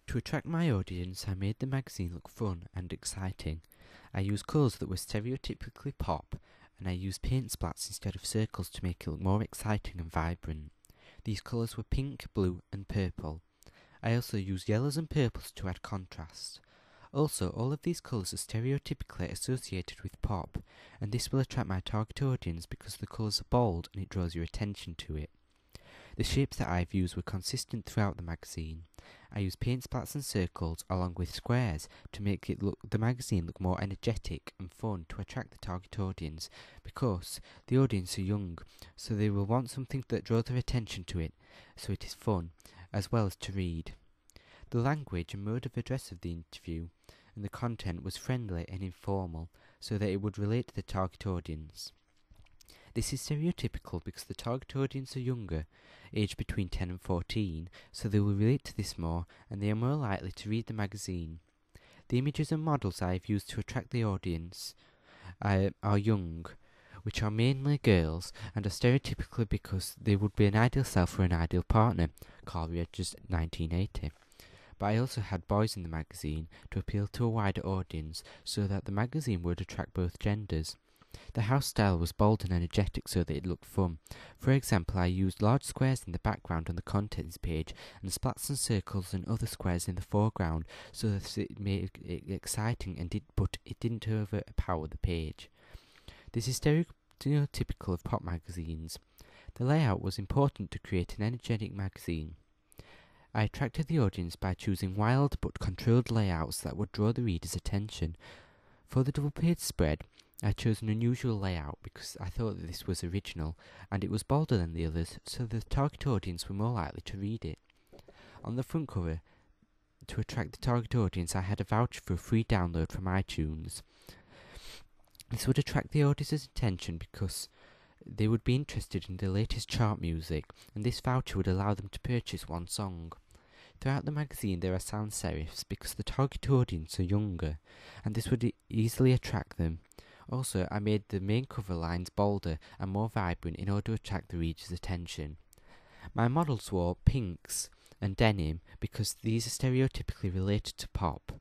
To attract my audience, I made the magazine look fun and exciting. I used colours that were stereotypically pop, and I used paint splats instead of circles to make it look more exciting and vibrant. These colours were pink, blue and purple. I also used yellows and purples to add contrast. Also, all of these colours are stereotypically associated with pop, and this will attract my target audience because the colours are bold and it draws your attention to it. The shapes that I've used were consistent throughout the magazine. I used paint splats and circles along with squares to make the magazine look more energetic and fun to attract the target audience, because the audience are young, so they will want something that draws their attention to it, so it is fun, as well as to read. The language and mode of address of the interview and the content was friendly and informal, so that it would relate to the target audience. This is stereotypical because the target audience are younger, aged between 10 and 14, so they will relate to this more and they are more likely to read the magazine. The images and models I have used to attract the audience are young, which are mainly girls, and are stereotypical because they would be an ideal self for an ideal partner, Coleridge's 1980. But I also had boys in the magazine to appeal to a wider audience so that the magazine would attract both genders. The house style was bold and energetic so that it looked fun. For example, I used large squares in the background on the contents page and splats and circles and other squares in the foreground so that it made it exciting but it didn't overpower the page. This is stereotypical of pop magazines. The layout was important to create an energetic magazine. I attracted the audience by choosing wild but controlled layouts that would draw the reader's attention. For the double page spread, I chose an unusual layout because I thought that this was original, and it was bolder than the others, so the target audience were more likely to read it. On the front cover, to attract the target audience, I had a voucher for a free download from iTunes. This would attract the audience's attention because they would be interested in the latest chart music, and this voucher would allow them to purchase one song. Throughout the magazine there are sans serifs because the target audience are younger, and this would easily attract them. Also, I made the main cover lines bolder and more vibrant in order to attract the reader's attention. My models wore pinks and denim because these are stereotypically related to pop.